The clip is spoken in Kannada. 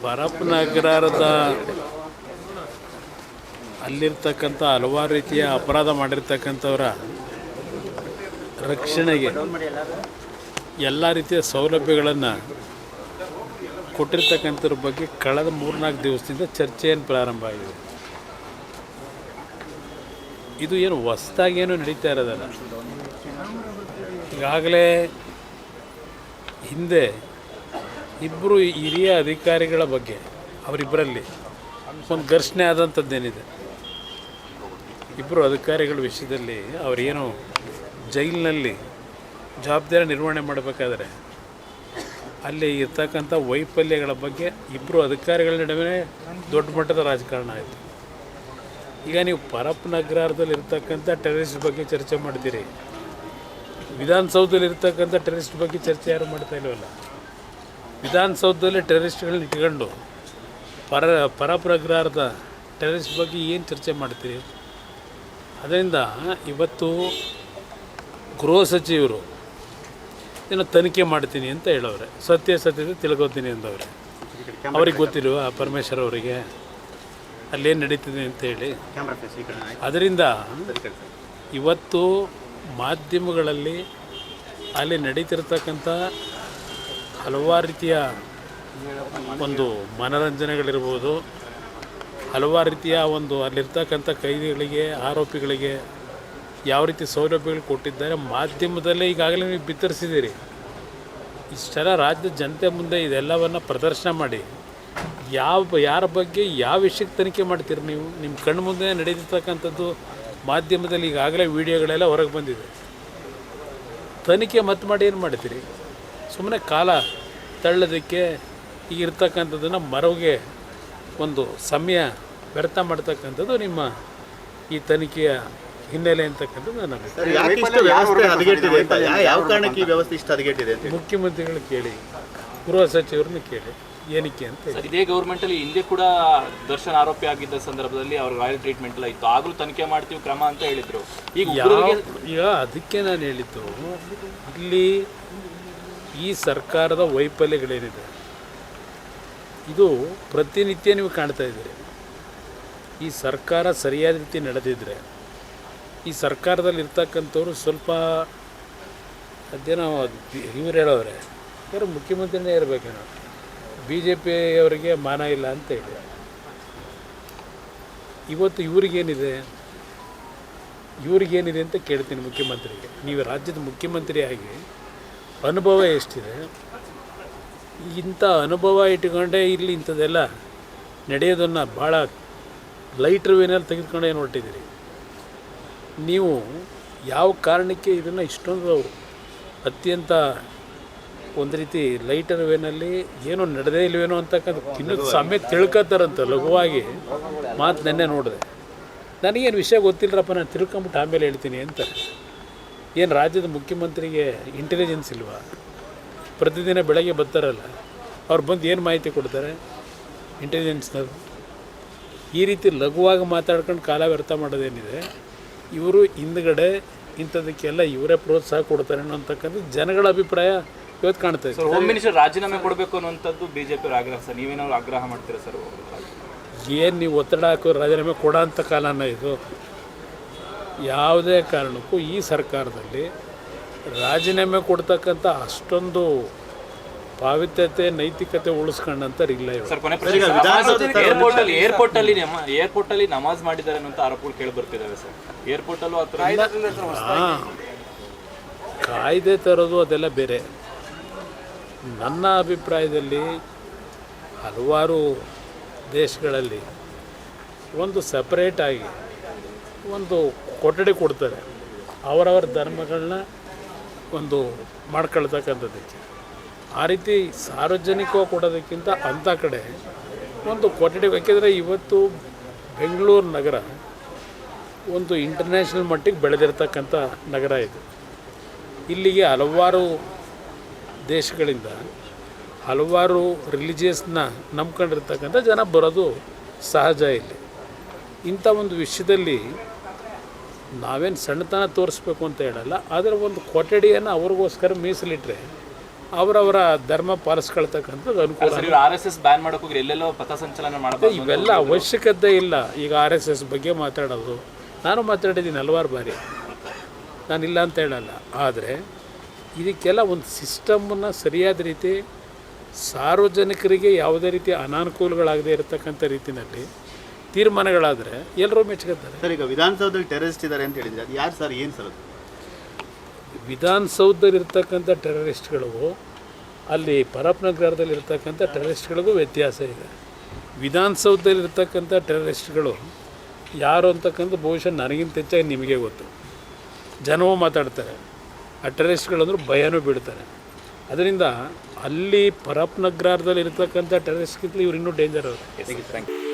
ಪರಪ್ಪನಗರದ ಅಲ್ಲಿರ್ತಕ್ಕಂಥ ಹಲವಾರು ರೀತಿಯ ಅಪರಾಧ ಮಾಡಿರ್ತಕ್ಕಂಥವರ ರಕ್ಷಣೆಗೆ ಎಲ್ಲ ರೀತಿಯ ಸೌಲಭ್ಯಗಳನ್ನು ಕೊಟ್ಟಿರ್ತಕ್ಕಂಥದ್ರ ಬಗ್ಗೆ ಕಳೆದ 3-4 ದಿವಸದಿಂದ ಚರ್ಚೆಯನ್ನು ಪ್ರಾರಂಭ ಆಗಿದೆ. ಇದು ಏನು ಹೊಸದಾಗೇನು ನಡೀತಾ ಇರೋದಲ್ಲ. ಈಗಾಗಲೇ ಹಿಂದೆ ಇಬ್ಬರು ಹಿರಿಯ ಅಧಿಕಾರಿಗಳ ಬಗ್ಗೆ ಅವರಿಬ್ಬರಲ್ಲಿ ಒಂದು ಘರ್ಷಣೆ ಆದಂಥದ್ದೇನಿದೆ. ಇಬ್ಬರು ಅಧಿಕಾರಿಗಳ ವಿಷಯದಲ್ಲಿ ಅವರೇನು ಜೈಲಿನಲ್ಲಿ ಜವಾಬ್ದಾರಿ ನಿರ್ವಹಣೆ ಮಾಡಬೇಕಾದ್ರೆ ಅಲ್ಲಿ ಇರ್ತಕ್ಕಂಥ ವೈಫಲ್ಯಗಳ ಬಗ್ಗೆ ಇಬ್ಬರು ಅಧಿಕಾರಿಗಳ ನಡುವೆ ದೊಡ್ಡ ಮಟ್ಟದ ರಾಜಕಾರಣ ಆಯಿತು. ಈಗ ನೀವು ಪರಪ್ಪನಗರದಲ್ಲಿ ಇರ್ತಕ್ಕಂಥ ಟೆರರಿಸ್ಟ್ ಬಗ್ಗೆ ಚರ್ಚೆ ಮಾಡ್ತೀರಿ, ವಿಧಾನಸೌಧದಲ್ಲಿ ಇರ್ತಕ್ಕಂಥ ಟೆರರಿಸ್ಟ್ ಬಗ್ಗೆ ಚರ್ಚೆ ಯಾರು ಮಾಡ್ತಾ ಇಲ್ವಲ್ಲ. ವಿಧಾನಸೌಧದಲ್ಲಿ ಟೆರರಿಸ್ಟ್ಗಳನ್ನ ಇಟ್ಕೊಂಡು ಪರಪ್ಪನಗರದ ಟೆರರಿಸ್ಟ್ ಬಗ್ಗೆ ಏನು ಚರ್ಚೆ ಮಾಡ್ತೀರಿ? ಅದರಿಂದ ಇವತ್ತು ಗೃಹ ಸಚಿವರು ಏನೋ ತನಿಖೆ ಮಾಡ್ತೀನಿ ಅಂತ ಹೇಳವ್ರೆ, ಸತ್ಯಾಸತ್ಯತೆ ತಿಳ್ಕೊತೀನಿ ಅಂದವ್ರೆ. ಅವ್ರಿಗೆ ಗೊತ್ತಿಲ್ವ ಪರಮೇಶ್ವರ್ ಅವರಿಗೆ ಅಲ್ಲೇನು ನಡೀತಿದೆ ಅಂತೇಳಿ? ಅದರಿಂದ ಇವತ್ತು ಮಾಧ್ಯಮಗಳಲ್ಲಿ ಅಲ್ಲಿ ನಡೀತಿರ್ತಕ್ಕಂಥ ಹಲವಾರು ರೀತಿಯ ಒಂದು ಮನರಂಜನೆಗಳಿರ್ಬೋದು, ಹಲವಾರು ರೀತಿಯ ಒಂದು ಅಲ್ಲಿರ್ತಕ್ಕಂಥ ಕೈದಿಗಳಿಗೆ, ಆರೋಪಿಗಳಿಗೆ ಯಾವ ರೀತಿ ಸೌಲಭ್ಯಗಳು ಕೊಟ್ಟಿದ್ದಾರೆ ಮಾಧ್ಯಮದಲ್ಲೇ ಈಗಾಗಲೇ ನೀವು ಬಿತ್ತರಿಸಿದ್ದೀರಿ. ಇಷ್ಟೆಲ್ಲ ರಾಜ್ಯದ ಜನತೆ ಮುಂದೆ ಇದೆಲ್ಲವನ್ನು ಪ್ರದರ್ಶನ ಮಾಡಿ ಯಾರ ಬಗ್ಗೆ ಯಾವ ವಿಷಯಕ್ಕೆ ತನಿಖೆ ಮಾಡ್ತೀರಿ ನೀವು? ನಿಮ್ಮ ಕಣ್ಣು ಮುಂದೆ ನಡೀತಿರ್ತಕ್ಕಂಥದ್ದು ಮಾಧ್ಯಮದಲ್ಲಿ ಈಗಾಗಲೇ ವಿಡಿಯೋಗಳೆಲ್ಲ ಹೊರಗೆ ಬಂದಿದೆ. ತನಿಖೆ ಮತ್ತೆ ಮಾಡಿ ಏನು ಮಾಡ್ತೀರಿ? ಸುಮ್ಮನೆ ಕಾಲ ತಳ್ಳೋದಕ್ಕೆ ಈಗ ಇರ್ತಕ್ಕಂಥದ್ದನ್ನು ಮರವಿಗೆ ಒಂದು ಸಮಯ ವ್ಯರ್ಥ ಮಾಡ್ತಕ್ಕಂಥದ್ದು ನಿಮ್ಮ ಈ ತನಿಖೆಯ ಹಿನ್ನೆಲೆ ಅಂತಕ್ಕಂಥದ್ದು ನನ್ನ ಮುಖ್ಯಮಂತ್ರಿಗಳು ಕೇಳಿ, ಗೃಹ ಸಚಿವರನ್ನ ಕೇಳಿ ಏನಕ್ಕೆ ಅಂತ. ಇದೇ ಗೌರ್ಮೆಂಟಲ್ಲಿ ಹಿಂದೆ ಕೂಡ ದರ್ಶನ್ ಆರೋಪಿ ಆಗಿದ್ದ ಸಂದರ್ಭದಲ್ಲಿ ಅವ್ರ ರಾಯಲ್ ಟ್ರೀಟ್ಮೆಂಟ್ ಎಲ್ಲ ಇತ್ತು, ಆಗಲೂ ತನಿಖೆ ಮಾಡ್ತೀವಿ ಕ್ರಮ ಅಂತ ಹೇಳಿದ್ರು. ಈಗ ಅದಕ್ಕೆ ನಾನು ಹೇಳಿದ್ದು, ಇಲ್ಲಿ ಈ ಸರ್ಕಾರದ ವೈಫಲ್ಯಗಳೇನಿದೆ ಇದು ಪ್ರತಿನಿತ್ಯ ನೀವು ಕಾಣ್ತಾ ಇದ್ದೀರಿ. ಈ ಸರ್ಕಾರ ಸರಿಯಾದ ರೀತಿ ನಡೆದಿದ್ದರೆ ಈ ಸರ್ಕಾರದಲ್ಲಿ ಇರ್ತಕ್ಕಂಥವ್ರು ಸ್ವಲ್ಪ ಅದೇನೋ ಇವ್ರು ಹೇಳೋರೆ ಯಾರು ಮುಖ್ಯಮಂತ್ರಿನೇ ಇರಬೇಕೇನೋ, BJP ಅವರಿಗೆ ಮಾನ ಇಲ್ಲ ಅಂತ ಹೇಳಿ. ಇವತ್ತು ಇವ್ರಿಗೇನಿದೆ ಅಂತ ಕೇಳ್ತೀನಿ ಮುಖ್ಯಮಂತ್ರಿಗೆ. ನೀವು ರಾಜ್ಯದ ಮುಖ್ಯಮಂತ್ರಿಯಾಗಿ ಅನುಭವ ಎಷ್ಟಿದೆ? ಇಂಥ ಅನುಭವ ಇಟ್ಕೊಂಡೇ ಇಲ್ಲಿ ಇಂಥದ್ದೆಲ್ಲ ನಡೆಯೋದನ್ನು ಭಾಳ ಲೈಟ್ರ್ ವೇನಲ್ಲಿ ತೆಗೆದುಕೊಂಡೇ ಹೊರಟಿದ್ದೀರಿ. ನೀವು ಯಾವ ಕಾರಣಕ್ಕೆ ಇದನ್ನು ಇಷ್ಟೊಂದು ಅತ್ಯಂತ ಒಂದು ರೀತಿ ಲೈಟರ್ ವೇನಲ್ಲಿ ಏನೋ ನಡೆದೇ ಇಲ್ವೇನೋ ಅಂತಕ್ಕಂಥ ಇನ್ನೂ ಸಮಯ ತಿಳ್ಕೊತಾರಂತ ಲಘುವಾಗಿ ಮಾತು ನೆನ್ನೆ ನೋಡಿದೆ. ನನಗೇನು ವಿಷಯ ಗೊತ್ತಿಲ್ಲರಪ್ಪ, ನಾನು ತಿಳ್ಕೊಂಬಿಟ್ಟು ಆಮೇಲೆ ಹೇಳ್ತೀನಿ ಅಂತ. ಏನು ರಾಜ್ಯದ ಮುಖ್ಯಮಂತ್ರಿಗೆ ಇಂಟೆಲಿಜೆನ್ಸ್ ಇಲ್ವಾ? ಪ್ರತಿದಿನ ಬೆಳಗ್ಗೆ ಬರ್ತಾರಲ್ಲ, ಅವ್ರು ಬಂದು ಏನು ಮಾಹಿತಿ ಕೊಡ್ತಾರೆ ಇಂಟೆಲಿಜೆನ್ಸ್ನವ್ರು? ಈ ರೀತಿ ಲಘುವಾಗಿ ಮಾತಾಡ್ಕೊಂಡು ಕಾಲ ವ್ಯರ್ಥ ಮಾಡೋದೇನಿದೆ, ಇವರು ಹಿಂದ್ಗಡೆ ಇಂಥದಕ್ಕೆಲ್ಲ ಇವರೇ ಪ್ರೋತ್ಸಾಹ ಕೊಡ್ತಾರೆ ಅನ್ನೋಂತಕ್ಕಂಥ ಜನಗಳ ಅಭಿಪ್ರಾಯ ಇವತ್ತು ಕಾಣ್ತಾ ಇದೆ. ಹೋಮ್ ಮಿನಿಸ್ಟರ್ ರಾಜೀನಾಮೆ ಕೊಡಬೇಕು ಅನ್ನುವಂಥದ್ದು BJP ಆಗ್ರಹ ಸರ್, ನೀವೇನಾದ್ರು ಆಗ್ರಹ ಮಾಡ್ತೀರಾ ಸರ್? ಏನು ನೀವು ಒತ್ತಡ ಹಾಕೋ ರಾಜೀನಾಮೆ ಕೊಡೋ ಅಂಥ ಕಾಲನ ಇದು? ಯಾವುದೇ ಕಾರಣಕ್ಕೂ ಈ ಸರ್ಕಾರದಲ್ಲಿ ರಾಜೀನಾಮೆ ಕೊಡ್ತಕ್ಕಂಥ ಅಷ್ಟೊಂದು ಪಾವಿತ್ರ್ಯತೆ ನೈತಿಕತೆ ಉಳಿಸ್ಕೊಂಡಂತಾರೆ ಇಲ್ಲ. ಏರ್ಪೋರ್ಟಲ್ಲಿ ನಮಾಜ್ ಮಾಡಿದ್ದಾರೆ ಅನ್ನೋ ಆರೋಪಗಳು ಕೇಳಿ ಬರ್ತಿದ್ದಾವೆ ಸರ್. ಏರ್ಪೋರ್ಟಲ್ಲೂ ಆ ಥರ ಕಾಯ್ದೆ ತರೋದು ಅದೆಲ್ಲ ಬೇರೆ. ನನ್ನ ಅಭಿಪ್ರಾಯದಲ್ಲಿ ಹಲವಾರು ದೇಶಗಳಲ್ಲಿ ಒಂದು ಸಪ್ರೇಟಾಗಿ ಒಂದು ಕೊಠಡಿ ಕೊಡ್ತಾರೆ, ಅವರವರ ಧರ್ಮಗಳನ್ನ ಒಂದು ಮಾಡ್ಕೊಳ್ತಕ್ಕಂಥದ್ದಕ್ಕೆ. ಆ ರೀತಿ ಸಾರ್ವಜನಿಕವಾಗಿ ಕೊಡೋದಕ್ಕಿಂತ ಅಂಥ ಕಡೆ ಒಂದು ಕೊಠಡಿ. ಯಾಕೆಂದರೆ ಇವತ್ತು ಬೆಂಗಳೂರು ನಗರ ಒಂದು ಇಂಟರ್ನ್ಯಾಷನಲ್ ಮಟ್ಟಿಗೆ ಬೆಳೆದಿರ್ತಕ್ಕಂಥ ನಗರ ಇದು. ಇಲ್ಲಿಗೆ ಹಲವಾರು ದೇಶಗಳಿಂದ ಹಲವಾರು ರಿಲಿಜಿಯಸ್ನ ನಂಬ್ಕೊಂಡಿರ್ತಕ್ಕಂಥ ಜನ ಬರೋದು ಸಹಜ. ಇಲ್ಲಿ ಇಂಥ ಒಂದು ವಿಷಯದಲ್ಲಿ ನಾವೇನು ಸಣ್ಣತನ ತೋರಿಸ್ಬೇಕು ಅಂತ ಹೇಳಲ್ಲ, ಆದರೆ ಒಂದು ಕೊಠಡಿಯನ್ನು ಅವ್ರಿಗೋಸ್ಕರ ಮೀಸಲಿಟ್ಟರೆ ಅವರವರ ಧರ್ಮ ಪಾಲಿಸ್ಕೊಳ್ತಕ್ಕಂಥದ್ದು ಅನುಕೂಲ. ಸರ್ ಇವ್ರು RSS ಬ್ಯಾನ್ ಮಾಡೋಕೆ ಹೋಗಿ ಎಲ್ಲೆಲ್ಲೋ ಪಥಸಂಚಲನ ಮಾಡಬಹುದು. ಇವೆಲ್ಲ ಅವಶ್ಯಕತೆ ಇಲ್ಲ. ಈಗ RSS ಬಗ್ಗೆ ಮಾತಾಡೋದು ನಾನು ಮಾತಾಡಿದ್ದೀನಿ ಹಲವಾರು ಬಾರಿ, ನಾನಿಲ್ಲ ಅಂತ ಹೇಳಲ್ಲ. ಆದರೆ ಇದಕ್ಕೆಲ್ಲ ಒಂದು ಸಿಸ್ಟಮನ್ನು ಸರಿಯಾದ ರೀತಿ ಸಾರ್ವಜನಿಕರಿಗೆ ಯಾವುದೇ ರೀತಿ ಅನಾನುಕೂಲಗಳಾಗದೇ ಇರತಕ್ಕಂಥ ರೀತಿಯಲ್ಲಿ ತೀರ್ಮಾನಗಳಾದರೆ ಎಲ್ಲರೂ ಮೆಚ್ಕೊತಾರೆ. ಸರ್ ಈಗ ವಿಧಾನಸೌಧದಲ್ಲಿ ಟೆರರಿಸ್ಟ್ ಇದ್ದಾರೆ ಅಂತ ಹೇಳಿದ್ರೆ ಅದು ಯಾರು ಸರ್, ಏನು ಸರ್ ಅದು? ವಿಧಾನಸೌಧದಲ್ಲಿರ್ತಕ್ಕಂಥ ಟೆರರಿಸ್ಟ್ಗಳು ಅಲ್ಲಿ ಪರಪ್ಪನಗರದಲ್ಲಿರ್ತಕ್ಕಂಥ ಟೆರರಿಸ್ಟ್ಗಳಿಗೂ ವ್ಯತ್ಯಾಸ ಇದೆ. ವಿಧಾನಸೌಧದಲ್ಲಿರ್ತಕ್ಕಂಥ ಟೆರರಿಸ್ಟ್ಗಳು ಯಾರು ಅಂತಕ್ಕಂಥ ಬಹುಶಃ ನನಗಿಂತ ಹೆಚ್ಚಾಗಿ ನಿಮಗೆ ಗೊತ್ತು. ಜನವೂ ಮಾತಾಡ್ತಾರೆ, ಆ ಟೆರರಿಸ್ಟ್ಗಳಂದ್ರೂ ಭಯನೂ ಬಿಡ್ತಾರೆ. ಅದರಿಂದ ಅಲ್ಲಿ ಪರಪ್ಪನಗರದಲ್ಲಿ ಇರ್ತಕ್ಕಂಥ ಟೆರರಿಸ್ಟ್ಗಿಂತಲೂ ಇವ್ರು ಇನ್ನೂ ಡೇಂಜರ್ ಅವರು. Thank you.